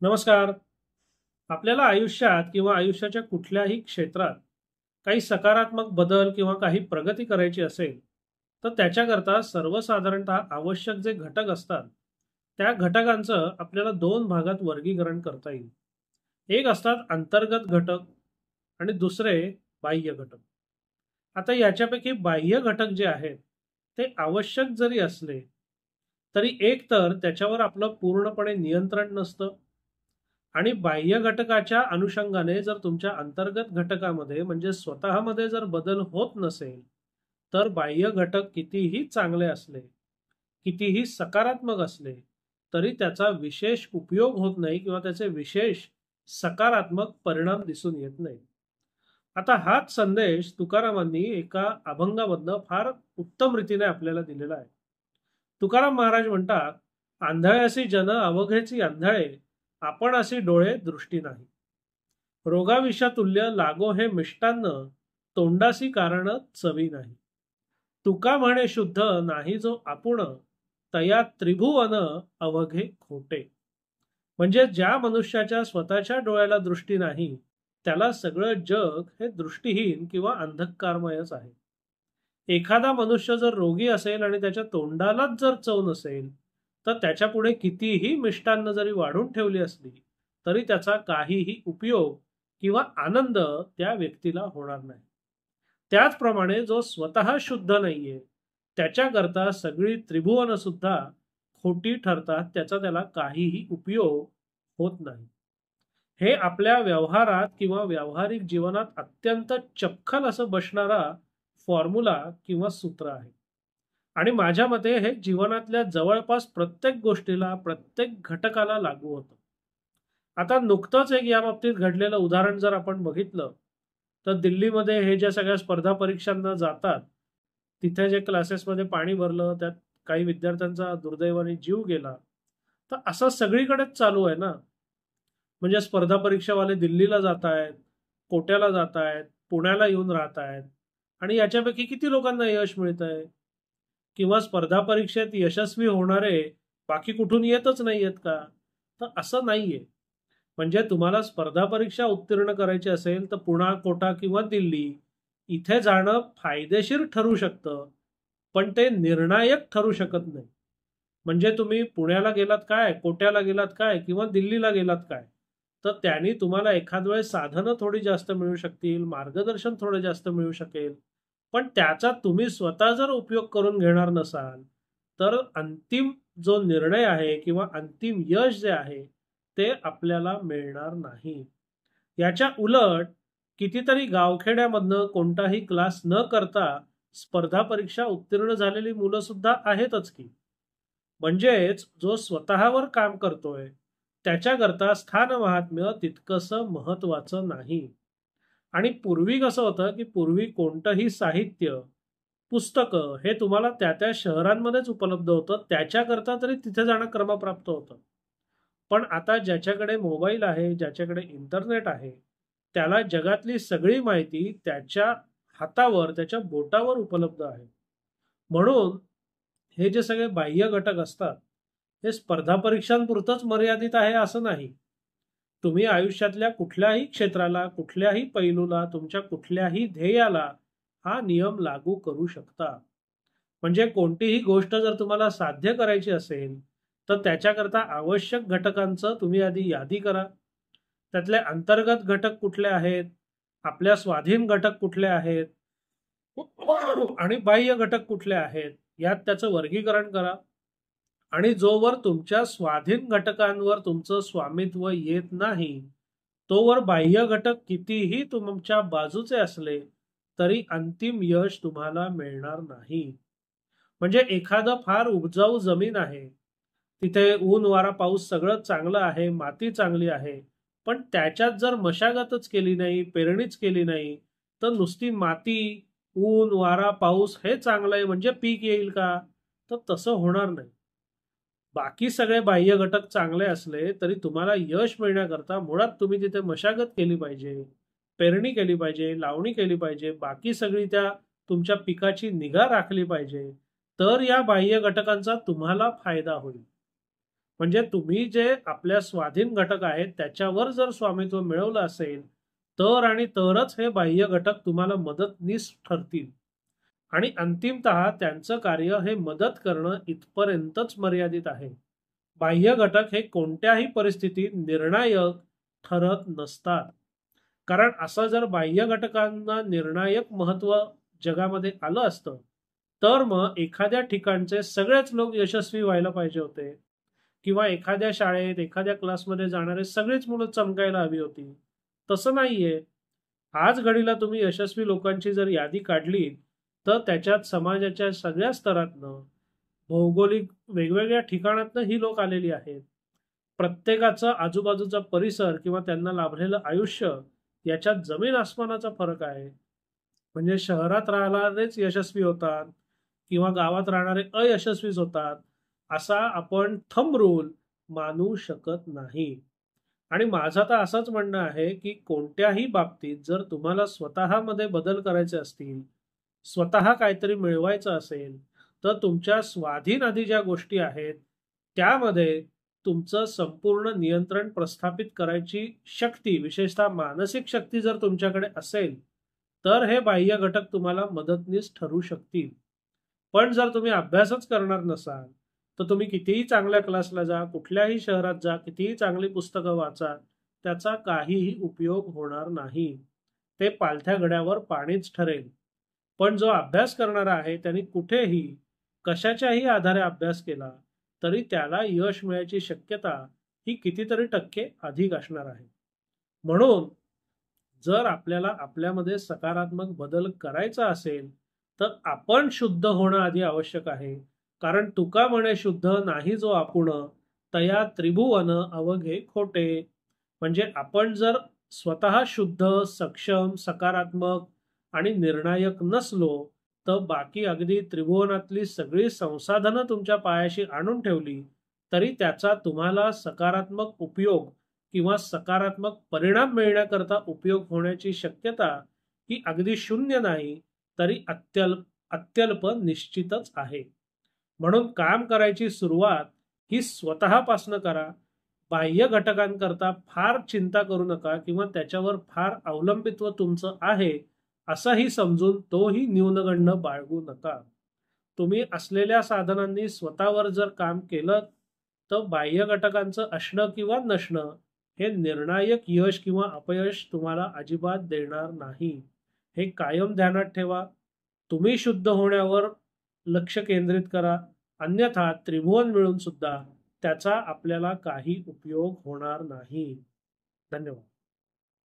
नमस्कार. आपल्याला आयुष्यात किंवा आयुष्याच्या कुठल्याही क्षेत्रात काही सकारात्मक बदल किंवा काही प्रगती करायची असेल, तर त्याच्याकरता सर्वसाधारणतः आवश्यक जे घटक असतात, त्या घटकांचं आपल्याला 2 भागात वर्गीकरण करता येईल. एक असतात अंतर्गत घटक आणि दुसरे बाह्य घटक. आता याच्यापैकी बाह्य घटक जे आहेत, ते आवश्यक जरी असले, तरी एक तर त्याच्यावर आपलं पूर्णपणे नियंत्रण नसतं आणि बाह्य घटकाच्या अनुषंगाने जर तुमच्या अंतर्गत घटकामध्ये म्हणजे स्वतःमध्ये जर बदल होत नसेल, तर बाह्य घटक कितीही चांगले असले, कितीही सकारात्मक असले, तरी त्याचा विशेष उपयोग होत नाही किंवा त्याचे विशेष सकारात्मक परिणाम दिसून येत नाही. आता हाच संदेश तुकारामांनी एका अभंगामधनं फार उत्तम रीतीने आपल्याला दिलेला आहे. तुकाराम महाराज म्हणतात, आंधळ्यासी जन अवघेची आंधळे, आपण अशी डोळे दृष्टी नाही. रोगाविषातुल्य लागो हे मिष्टान्न, तोंडासी कारण चवी नाही. तुका म्हणे शुद्ध नाही जो आपुण, तया त्रिभुवन अवघे खोटे. म्हणजे ज्या मनुष्याच्या स्वतःच्या डोळ्याला दृष्टी नाही, त्याला सगळं जग हे दृष्टीहीन किंवा अंधकारमयच आहे. एखादा मनुष्य जर रोगी असेल आणि त्याच्या तोंडालाच जर चव नसेल, तर त्याच्यापुढे कितीही मिष्टान्न जरी वाढून ठेवली असली, तरी त्याचा काहीही उपयोग किंवा आनंद त्या व्यक्तीला होणार नाही. त्याचप्रमाणे जो स्वतः शुद्ध नाहीये, त्याच्याकरता सगळी त्रिभुवन सुद्धा खोटी ठरतात, त्याचा त्याला काहीही उपयोग होत नाही. हे आपल्या व्यवहारात किंवा व्यावहारिक जीवनात अत्यंत चपखल असं बसणारा फॉर्म्युला किंवा सूत्र आहे. आणि माझ्या मते हे जीवनातल्या जवळपास प्रत्येक गोष्टीला, प्रत्येक घटकाला लागू होतं. आता नुकतंच एक या बाबतीत घडलेलं उदाहरण जर आपण बघितलं, तर दिल्लीमध्ये हे ज्या सगळ्या स्पर्धा परीक्षांना जातात, तिथे जे क्लासेसमध्ये पाणी भरलं, त्यात काही विद्यार्थ्यांचा दुर्दैवाने जीव गेला. तर असं सगळीकडेच चालू आहे ना. म्हणजे स्पर्धा परीक्षावाले दिल्लीला जात आहेत, कोट्याला जात आहेत, पुण्याला येऊन राहत आहेत आणि याच्यापैकी किती लोकांना यश मिळत आहे? किंवा स्पर्धा परीक्षेत यशस्वी होणारे बाकी कुठून येतच नाहीयेत का? तर असं नाहीये. म्हणजे तुम्हाला स्पर्धा परीक्षा उत्तीर्ण करायची असेल, तर पुणा, कोटा किंवा दिल्ली इथे जाणं फायदेशीर ठरू शकतं, पण ते निर्णायक ठरू शकत नाही. म्हणजे तुम्ही पुण्याला गेलात काय, कोट्याला गेलात काय किंवा दिल्लीला गेलात काय, तर त्यांनी तुम्हाला एखाद वेळेस साधनं थोडी जास्त मिळू शकतील, मार्गदर्शन थोडं जास्त मिळू शकेल. पण त्याचा तुम्ही स्वतः जर उपयोग करून घेणार नसाल, तर अंतिम जो निर्णय आहे किंवा अंतिम यश जे आहे, ते आपल्याला मिळणार नाही. याच्या उलट कितीतरी गावखेड्यामधनं कोणताही क्लास न करता स्पर्धा परीक्षा उत्तीर्ण झालेली मुलं सुद्धा आहेतच की. म्हणजेच जो स्वतःवर काम करतोय, त्याच्याकरता स्थानमहात्म्य तितकंसं महत्वाचं नाही. आणि पूर्वी कसं होतं, की पूर्वी कोणतंही साहित्य, पुस्तकं हे तुम्हाला त्या शहरांमध्येच उपलब्ध होतं. त्याच्याकरता तरी तिथे जाणं क्रमप्राप्त होतं. पण आता ज्याच्याकडे मोबाईल आहे, ज्याच्याकडे इंटरनेट आहे, त्याला जगातली सगळी माहिती त्याच्या हातावर, त्याच्या बोटावर उपलब्ध आहे. म्हणून हे जे सगळे बाह्य घटक असतात, हे स्पर्धा परीक्षांपुरतंच मर्यादित आहे असं नाही. तुम्ही आयुष्यातल्या कुठल्याही क्षेत्राला, कुठल्याही पैलूला, तुमच्या कुठल्याही ध्येयाला हा नियम लागू करू शकता. म्हणजे कोणतीही गोष्ट जर तुम्हाला साध्य करायची असेल, तर त्याच्याकरता आवश्यक घटकांचं तुम्ही आधी यादी करा. त्यातले अंतर्गत घटक कुठले आहेत, आपल्या स्वाधीन घटक कुठले आहेत आणि बाह्य घटक कुठले आहेत, यात त्याचं वर्गीकरण करा. आणि जोवर तुमच्या स्वाधीन घटकांवर तुमचं स्वामित्व येत नाही, तोवर बाह्य घटक कितीही तुमच्या बाजूचे असले, तरी अंतिम यश तुम्हाला मिळणार नाही. म्हणजे एखादं फार उपजाऊ जमीन आहे, तिथे ऊन, वारा, पाऊस सगळं चांगलं आहे, माती चांगली आहे, पण त्याच्यात जर मशागतच केली नाही, पेरणीच केली नाही, तर नुसती माती, ऊन, वारा, पाऊस हे चांगलं आहे म्हणजे पीक येईल का? तर तसं होणार नाही. बाकी सगळे बाह्य घटक चांगले असले तरी तुम्हाला यश मिळण्याकरता मुळात तुम्ही तिथे मशागत केली पाहिजे, पेरणी केली पाहिजे, लावणी केली पाहिजे, बाकी सगळी त्या तुमच्या पिकाची निगा राखली पाहिजे. तर या बाह्य घटकांचा तुम्हाला फायदा होईल. म्हणजे तुम्ही जे आपल्या स्वाधीन घटक आहेत त्याच्यावर जर स्वामित्व मिळवलं असेल तर आणि तरच हे बाह्य घटक तुम्हाला मदतनीस ठरतील. आणि अंतिमतः त्यांचं कार्य हे मदत करणं इथपर्यंतच मर्यादित आहे. बाह्य घटक हे कोणत्याही परिस्थितीत निर्णायक ठरत नसतात. कारण असं जर बाह्य घटकांना निर्णायक महत्व जगामध्ये आलं असतं तर मग एखाद्या ठिकाणचे सगळेच लोक यशस्वी व्हायला पाहिजे होते, किंवा एखाद्या शाळेत एखाद्या क्लासमध्ये जाणारे सगळीच मुलं चमकायला हवी होती. तसं नाहीये. आज घडीला तुम्ही यशस्वी लोकांची जर यादी काढली तर त्याच्यात समाजाच्या सगळ्या स्तरातनं, भौगोलिक वेगवेगळ्या ठिकाणातनं ही लोक आलेली आहेत. प्रत्येकाचा आजूबाजूचा परिसर किंवा त्यांना लाभलेलं आयुष्य याच्यात जमीन आसमानाचा फरक आहे. म्हणजे शहरात राहणारेच यशस्वी होतात किंवा गावात राहणारे अयशस्वीच होतात असा आपण थंब रूल मानू शकत नाही. आणि माझं तर असंच म्हणणं आहे की कोणत्याही बाबतीत जर तुम्हाला स्वतःमध्ये बदल करायचे असतील, स्वतः काहीतरी मिळवायचं असेल, तर तुमच्या स्वाधीन आधी ज्या गोष्टी आहेत त्यामध्ये तुमचं संपूर्ण नियंत्रण प्रस्थापित करायची शक्ती, विशेषतः मानसिक शक्ती जर तुमच्याकडे असेल तर हे बाह्य घटक तुम्हाला मदतनीस ठरू शकतील. पण जर तुम्ही अभ्यासच करणार नसाल तर तुम्ही कितीही चांगल्या क्लासला जा, कुठल्याही शहरात जा, कितीही चांगली पुस्तकं वाचा, त्याचा काहीही उपयोग होणार नाही. ते पालथ्या घड्यावर पाणीच ठरेल. पण जो अभ्यास करणारा आहे त्यांनी कुठेही कशाच्याही आधारे अभ्यास केला तरी त्याला यश मिळायची शक्यता ही कितीतरी टक्के अधिक असणार आहे. म्हणून जर आपल्याला आपल्यामध्ये सकारात्मक बदल करायचा असेल तर आपण शुद्ध होणं आधी आवश्यक आहे. कारण तुका म्हणे शुद्ध नाही जो आपुण, तया त्रिभुवन अवघे खोटे. म्हणजे आपण जर स्वतः शुद्ध, सक्षम, सकारात्मक आणि निर्णायक नसलो तर बाकी अगदी त्रिभुवनातली सगळी संसाधनं तुमच्या पायाशी आणून ठेवली तरी त्याचा तुम्हाला सकारात्मक उपयोग किंवा सकारात्मक परिणाम मिळण्याकरता उपयोग होण्याची शक्यता ही अगदी शून्य नाही तरी अत्यल्प निश्चितच आहे. म्हणून काम करायची सुरुवात ही स्वतःपासून करा. बाह्य घटकांकरता फार चिंता करू नका किंवा त्याच्यावर फार अवलंबित्व तुमचं आहे असंही समजून तोही न्यूनगंड बाळगू नका. तुम्ही असलेल्या साधनांनी स्वतःवर जर काम केलं तर बाह्य घटकांचं असणं किंवा नसणं हे निर्णायक यश किंवा अपयश तुम्हाला अजिबात देणार नाही. हे कायम ध्यानात ठेवा. तुम्ही शुद्ध होण्यावर लक्ष केंद्रित करा. अन्यथा त्रिभुवन मिळून सुद्धा त्याचा आपल्याला काही उपयोग होणार नाही. धन्यवाद.